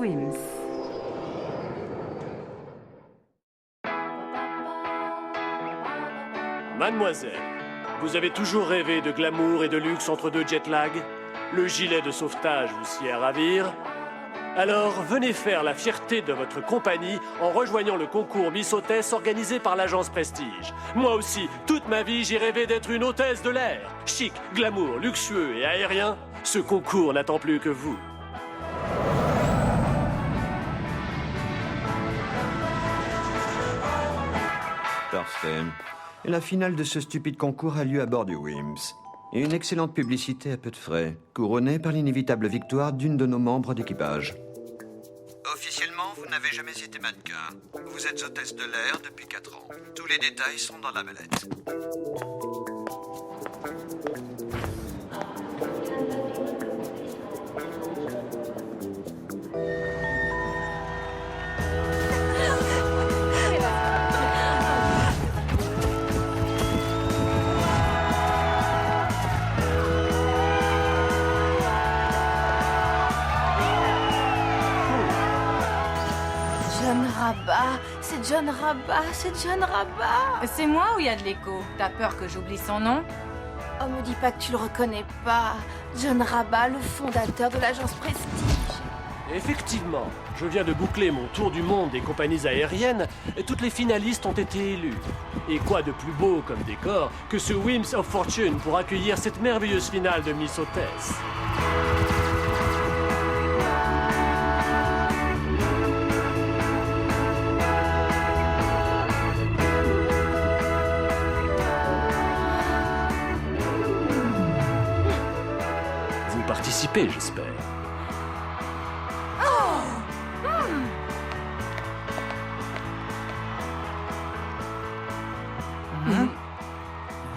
Wims. Mademoiselle, vous avez toujours rêvé de glamour et de luxe entre deux jet lag? Le gilet de sauvetage vous s'y est à ravir? Alors, venez faire la fierté de votre compagnie en rejoignant le concours Miss Hôtesse organisé par l'agence Prestige. Moi aussi, toute ma vie, j'ai rêvé d'être une hôtesse de l'air. Chic, glamour, luxueux et aérien. Ce concours n'attend plus que vous. Parfait. Et la finale de ce stupide concours a lieu à bord du Wims. Et une excellente publicité à peu de frais, couronnée par l'inévitable victoire d'une de nos membres d'équipage. Officiellement, vous n'avez jamais été mannequin. Vous êtes hôtesse de l'air depuis 4 ans. Tous les détails sont dans la mallette. John Rabat, c'est John Rabat, c'est John Rabat. C'est moi ou il y a de l'écho? T'as peur que j'oublie son nom? Oh, me dis pas que tu le reconnais pas. John Rabat, le fondateur de l'agence Prestige. Effectivement, je viens de boucler mon tour du monde des compagnies aériennes et toutes les finalistes ont été élues. Et quoi de plus beau comme décor que ce Wheels of Fortune pour accueillir cette merveilleuse finale de Miss Hôtesse. Vous participez, j'espère.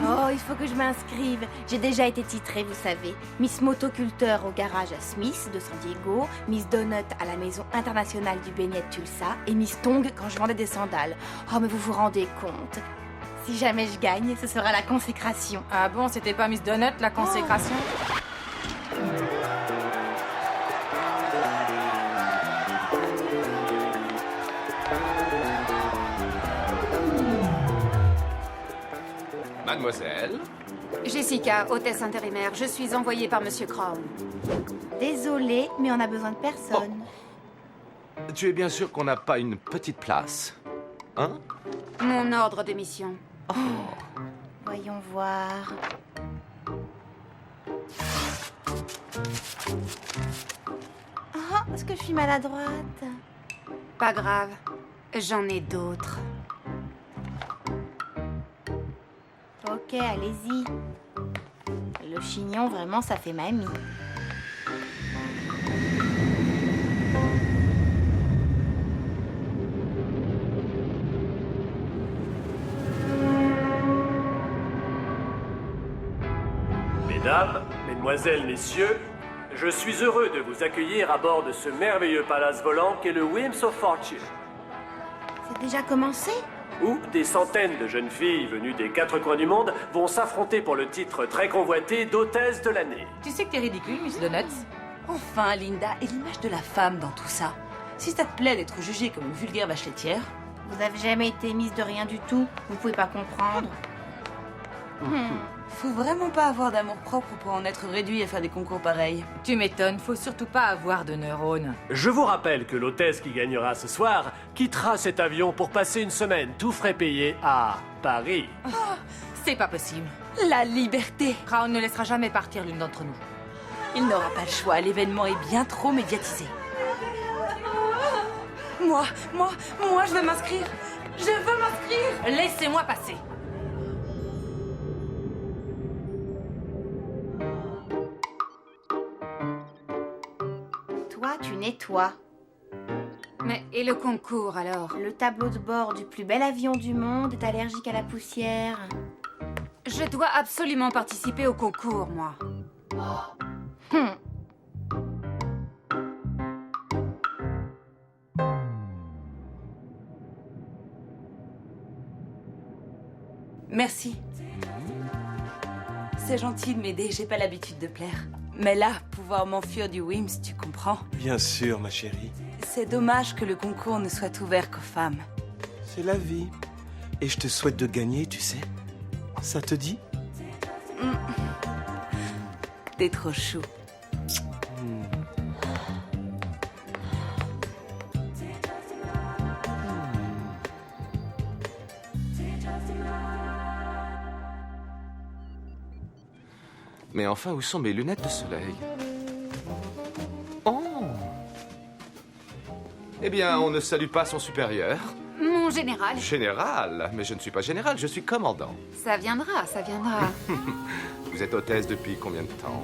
Oh, il faut que je m'inscrive. J'ai déjà été titrée, vous savez. Miss Motoculteur au garage à Smith de San Diego, Miss Donut à la maison internationale du beignet de Tulsa et Miss Tong quand je vendais des sandales. Oh, mais vous vous rendez compte? Si jamais je gagne, ce sera la consécration. Ah bon, c'était pas Miss Donut, la consécration? Mademoiselle? Jessica, hôtesse intérimaire, je suis envoyée par Monsieur Crown. Désolée, mais on a besoin de personne. Tu es bien sûr qu'on n'a pas une petite place? Hein? Mon ordre de mission. Voyons voir. Oh, est-ce que je suis maladroite? Pas grave, j'en ai d'autres. Ok, allez-y. Le chignon, vraiment, ça fait mamie. Mesdames, Mesdemoiselles, Messieurs, je suis heureux de vous accueillir à bord de ce merveilleux palace volant qu'est le Wheels of Fortune, C'est déjà commencé? où des centaines de jeunes filles venues des 4 coins du monde vont s'affronter pour le titre très convoité d'hôtesse de l'année. Tu sais que t'es ridicule, Miss Donuts? Enfin, Linda, et l'image de la femme dans tout ça? Si ça te plaît d'être jugée comme une vulgaire vache laitière... Vous avez jamais été mise de rien du tout. Vous pouvez pas comprendre. Faut vraiment pas avoir d'amour propre pour en être réduit à faire des concours pareils. Tu m'étonnes, faut surtout pas avoir de neurones. Je vous rappelle que l'hôtesse qui gagnera ce soir quittera cet avion pour passer une semaine tout frais payé à Paris. C'est pas possible. La liberté! Crown ne laissera jamais partir l'une d'entre nous. Il n'aura pas le choix, l'événement est bien trop médiatisé. Moi, je veux m'inscrire! Je veux m'inscrire! Laissez-moi passer. Toi, tu nettoies. Mais et le concours alors? Le tableau de bord du plus bel avion du monde est allergique à la poussière. Je dois absolument participer au concours, moi. Merci. C'est gentil de m'aider, j'ai pas l'habitude de plaire. Mais là, pouvoir m'enfuir du Wims, tu comprends? Bien sûr, ma chérie. C'est dommage que le concours ne soit ouvert qu'aux femmes. C'est la vie. Et je te souhaite de gagner, tu sais. Ça te dit? T'es trop chou. Mais enfin, où sont mes lunettes de soleil? Oh! Eh bien, on ne salue pas son supérieur. Mon général. Général? Mais je ne suis pas général, je suis commandant. Ça viendra, ça viendra. Vous êtes hôtesse depuis combien de temps?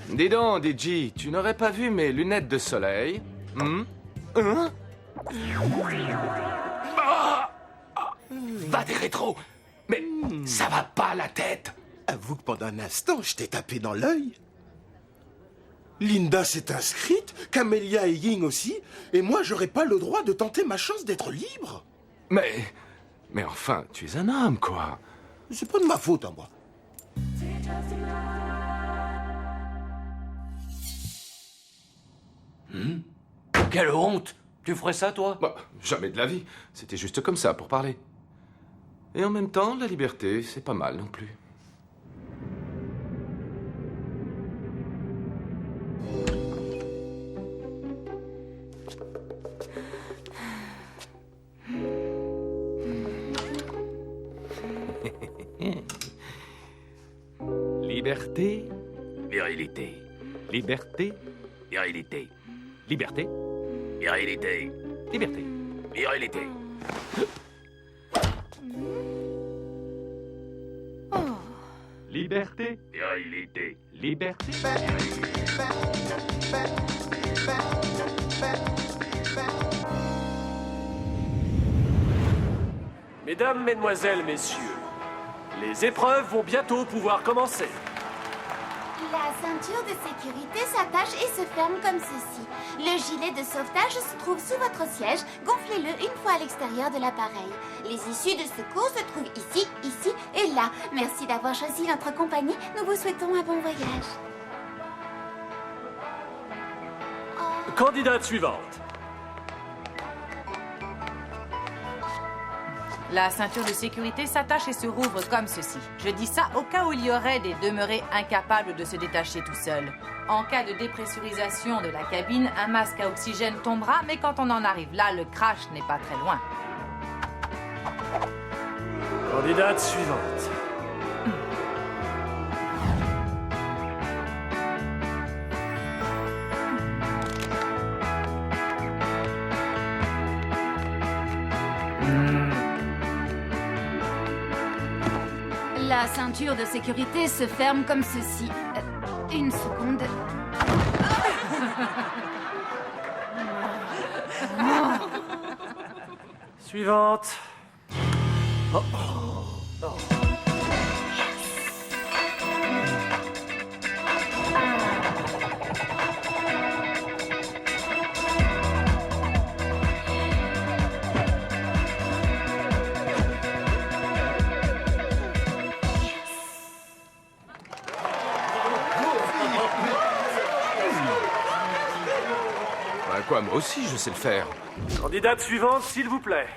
Dis donc, DJ, tu n'aurais pas vu mes lunettes de soleil? Hein? Va des rétros! Mais ça va pas la tête! Avoue que pendant un instant, je t'ai tapé dans l'œil. Linda s'est inscrite, Camélia et Ying aussi, et moi, j'aurais pas le droit de tenter ma chance d'être libre. Mais enfin, tu es un homme, quoi. C'est pas de ma faute à moi. Quelle honte! Tu ferais ça, toi? Bah, jamais de la vie. C'était juste comme ça, pour parler. Et en même temps, la liberté, c'est pas mal non plus. Liberté, virilité. Liberté, virilité. Liberté, virilité. Liberté, virilité. Liberté, virilité. Liberté, Mesdames, Mesdemoiselles, Messieurs, les épreuves vont bientôt pouvoir commencer. La ceinture de sécurité s'attache et se ferme comme ceci. Le gilet de sauvetage se trouve sous votre siège. Gonflez-le une fois à l'extérieur de l'appareil. Les issues de secours se trouvent ici, ici et là. Merci d'avoir choisi notre compagnie. Nous vous souhaitons un bon voyage. Candidate suivante. La ceinture de sécurité s'attache et se rouvre comme ceci. Je dis ça au cas où il y aurait des demeurés incapables de se détacher tout seuls. En cas de dépressurisation de la cabine, un masque à oxygène tombera, mais quand on en arrive là, le crash n'est pas très loin. Candidate suivante. La ceinture de sécurité se ferme comme ceci. Une seconde. Suivante. Bah quoi, moi aussi, je sais le faire. Candidate suivante, s'il vous plaît.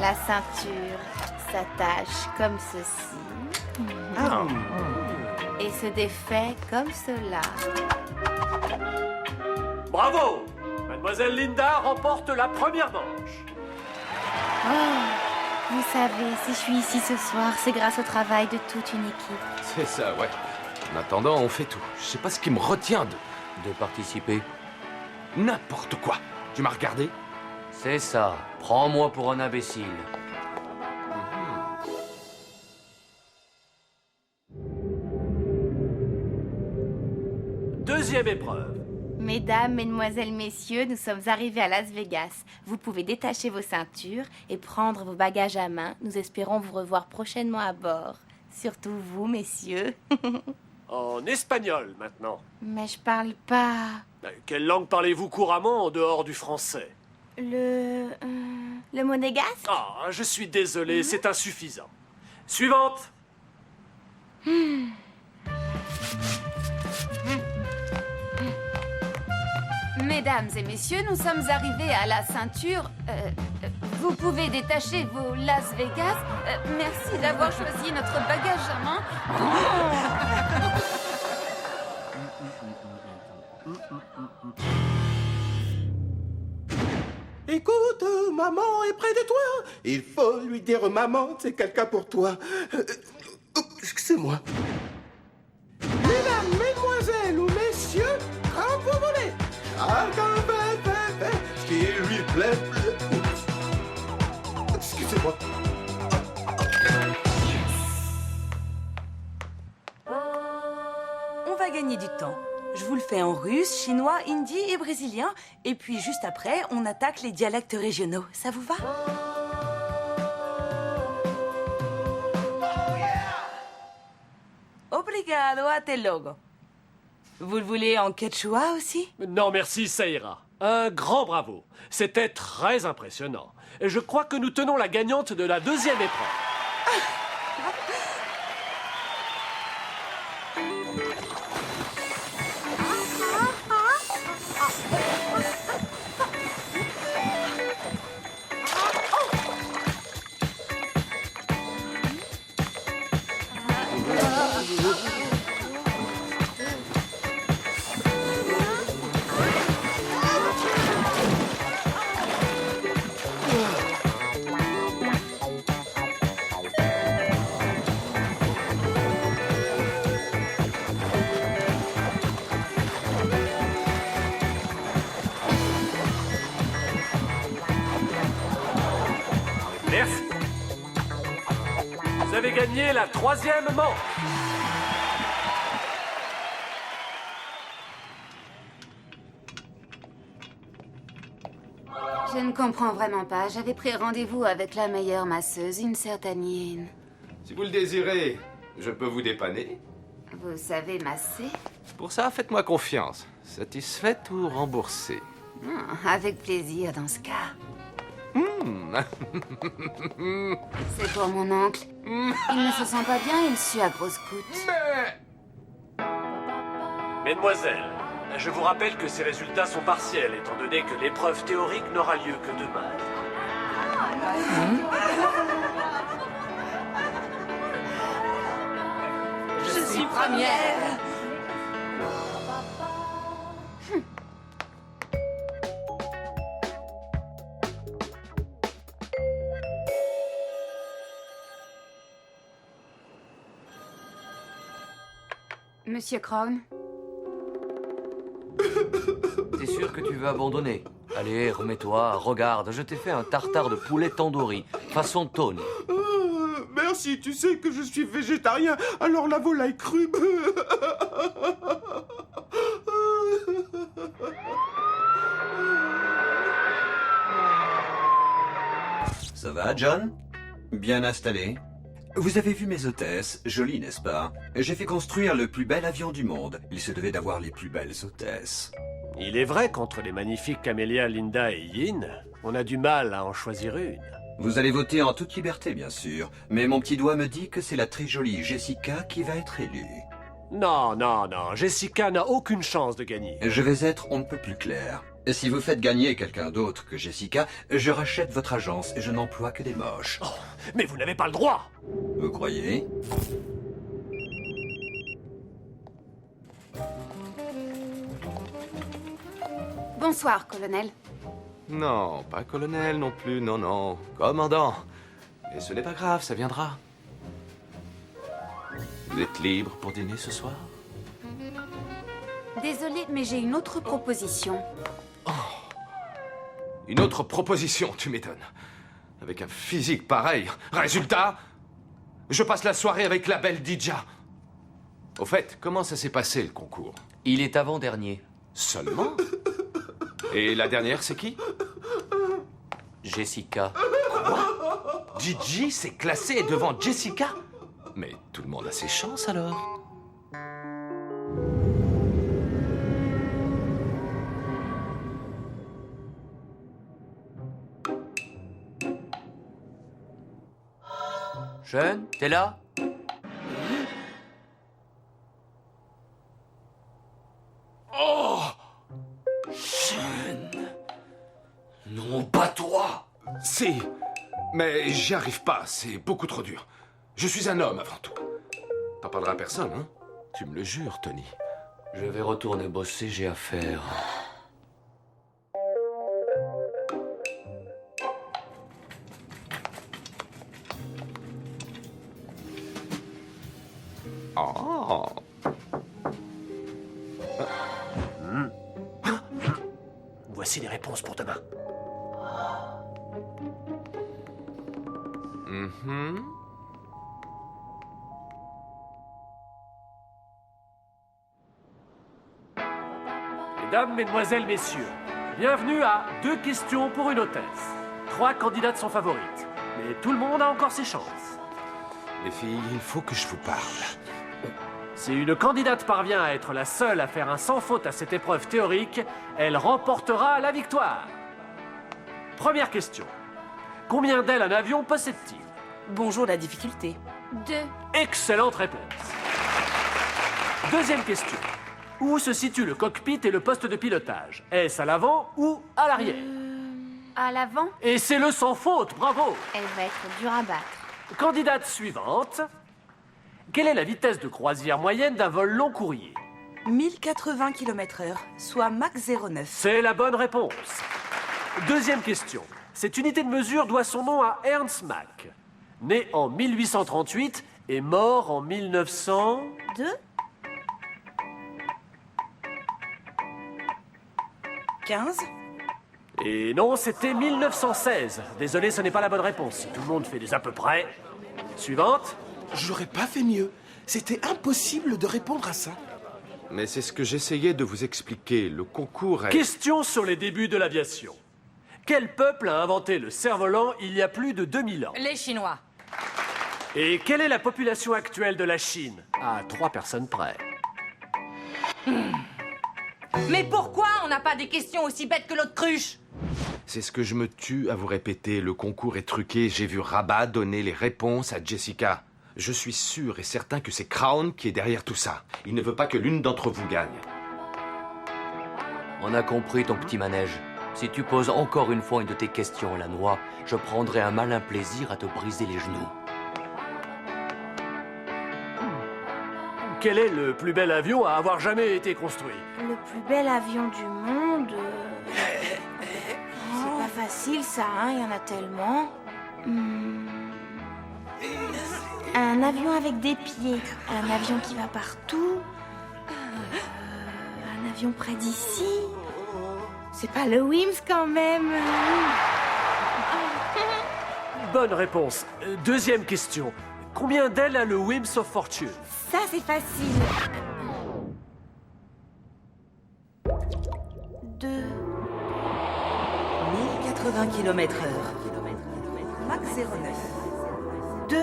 La ceinture s'attache comme ceci. Et se défait comme cela. Bravo! Mademoiselle Linda remporte la première manche. Vous savez, si je suis ici ce soir, c'est grâce au travail de toute une équipe. C'est ça, ouais. En attendant, on fait tout. Je sais pas ce qui me retient De participer. n'importe quoi. Tu m'as regardé? C'est ça. Prends-moi pour un imbécile. Deuxième épreuve. Mesdames, mesdemoiselles, messieurs, nous sommes arrivés à Las Vegas. Vous pouvez détacher vos ceintures et prendre vos bagages à main. Nous espérons vous revoir prochainement à bord. Surtout vous, messieurs. En espagnol, maintenant. Mais je parle pas... Quelle langue parlez-vous couramment en dehors du français? Le monégasque? Ah, je suis désolé, c'est insuffisant. Suivante. Mesdames et messieurs, nous sommes arrivés à la ceinture. Vous pouvez détacher vos Las Vegas. Merci d'avoir choisi notre bagage à main. Écoute, maman est près de toi. Il faut lui dire, maman, c'est quelqu'un pour toi. Excusez-moi. Mesdames, mesdemoiselles ou messieurs, quand vous voulez, chacun fait ce qui lui plaît. Excusez-moi. On va gagner du temps. Je vous le fais en russe, chinois, hindi et brésilien. Et puis juste après, on attaque les dialectes régionaux. Ça vous va? Obrigado, até logo. Vous le voulez en quechua aussi? Non, merci, ça ira. Un grand bravo. C'était très impressionnant. Je crois que nous tenons la gagnante de la deuxième épreuve. Merci. Vous avez gagné la troisième manche. Je ne comprends vraiment pas. J'avais pris rendez-vous avec la meilleure masseuse, une certaine Yin. Si vous le désirez, je peux vous dépanner. Vous savez masser? Pour ça, faites-moi confiance. Satisfaite ou remboursée? Avec plaisir dans ce cas. C'est pour mon oncle. Il ne se sent pas bien, il sue à grosses gouttes. Mesdemoiselles, je vous rappelle que ces résultats sont partiels, étant donné que l'épreuve théorique n'aura lieu que demain. Je suis première. Monsieur Crown? T'es sûr que tu veux abandonner? Allez, remets-toi, regarde, je t'ai fait un tartare de poulet tandoori, façon Tony. Merci, tu sais que je suis végétarien, alors la volaille crue... Ça va, John? Bien installé? Vous avez vu mes hôtesses, jolies, n'est-ce pas? J'ai fait construire le plus bel avion du monde. Il se devait d'avoir les plus belles hôtesses. Il est vrai qu'entre les magnifiques Camélia, Linda et Yin, on a du mal à en choisir une. Vous allez voter en toute liberté, bien sûr, mais mon petit doigt me dit que c'est la très jolie Jessica qui va être élue. Non, non, non, Jessica n'a aucune chance de gagner. Je vais être on ne peut plus clair. Si vous faites gagner quelqu'un d'autre que Jessica, je rachète votre agence et je n'emploie que des moches. Oh, mais vous n'avez pas le droit! Vous croyez? Bonsoir, colonel. Non, pas colonel non plus, non, non. Commandant. Et ce n'est pas grave, ça viendra. Vous êtes libre pour dîner ce soir? Désolée, mais j'ai une autre proposition. Une autre proposition, tu m'étonnes. Avec un physique pareil. Résultat, je passe la soirée avec la belle Dija. Au fait, comment ça s'est passé, le concours? Il est avant-dernier. Seulement? Et la dernière, c'est qui? Jessica. Quoi? Gigi s'est classée devant Jessica? Mais tout le monde a ses chances alors. Sean, t'es là? Oh! Sean. Non, pas toi! Si, mais j'y arrive pas, c'est beaucoup trop dur. Je suis un homme avant tout. T'en parleras à personne, hein? Tu me le jures, Tony. Je vais retourner bosser, j'ai affaire. Oh! Voici les réponses pour demain. Mhm. Mesdames, Mesdemoiselles, Messieurs, bienvenue à 2 questions pour une hôtesse. 3 candidates sont favorites, mais tout le monde a encore ses chances. Les filles, il faut que je vous parle. Si une candidate parvient à être la seule à faire un sans faute à cette épreuve théorique, elle remportera la victoire. Première question. Combien d'ailes un avion possède-t-il? Bonjour la difficulté. 2. Excellente réponse. Deuxième question. Où se situe le cockpit et le poste de pilotage? Est-ce à l'avant ou à l'arrière? À l'avant? Et c'est le sans faute, bravo! Elle va être dure à battre. Candidate suivante. Quelle est la vitesse de croisière moyenne d'un vol long courrier? 1080 km/h, soit Mach 09. C'est la bonne réponse. Deuxième question. Cette unité de mesure doit son nom à Ernst Mach. Né en 1838 et mort en 1900... 2. 15. Et non, c'était 1916. Désolé, ce n'est pas la bonne réponse. Tout le monde fait des à peu près. Suivante. J'aurais pas fait mieux. C'était impossible de répondre à ça. Mais c'est ce que j'essayais de vous expliquer. Le concours est... Question sur les débuts de l'aviation. Quel peuple a inventé le cerf-volant il y a plus de 2000 ans? Les Chinois. Et quelle est la population actuelle de la Chine? À 3 personnes près. Mais pourquoi on n'a pas des questions aussi bêtes que l'autre cruche? C'est ce que je me tue à vous répéter. Le concours est truqué. J'ai vu Rabat donner les réponses à Jessica. Je suis sûr et certain que c'est Crown qui est derrière tout ça. Il ne veut pas que l'une d'entre vous gagne. On a compris ton petit manège. Si tu poses encore une fois une de tes questions à la noix, je prendrai un malin plaisir à te briser les genoux. Quel est le plus bel avion à avoir jamais été construit? Le plus bel avion du monde. C'est pas facile ça, hein, il y en a tellement. Un avion avec des pieds, un avion qui va partout, un avion près d'ici. C'est pas le Wims quand même. Bonne réponse. Deuxième question. Combien d'ailes a le Wings of Fortune? Ça c'est facile. 2. 1080 km/h. Mach 09. 2.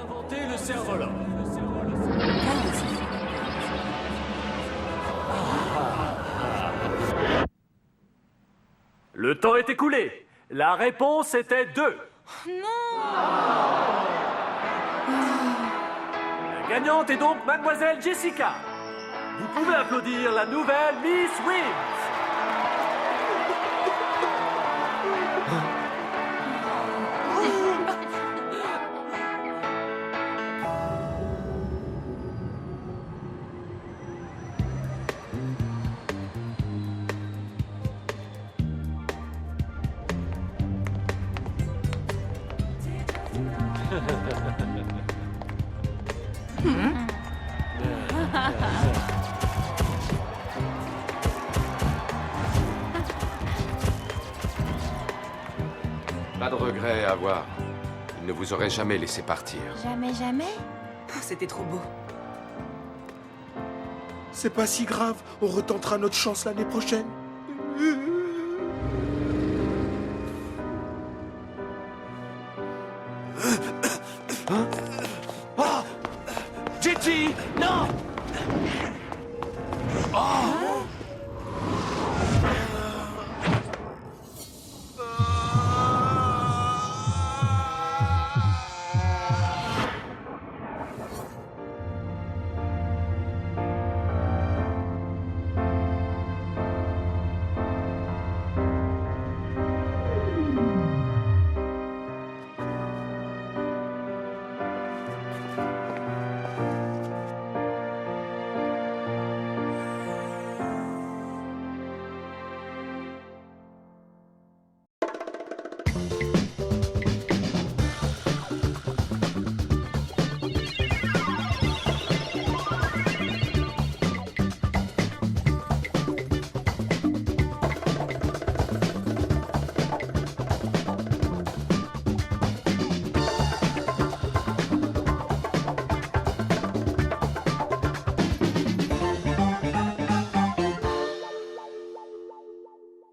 Inventer le cerf-volant. 15. Le temps est écoulé. La réponse était 2. La gagnante est donc Mademoiselle Jessica. Vous pouvez applaudir la nouvelle Miss Wims. Pas de regret à avoir. Il ne vous aurait jamais laissé partir. Jamais, jamais. Oh, c'était trop beau. C'est pas si grave, on retentera notre chance l'année prochaine.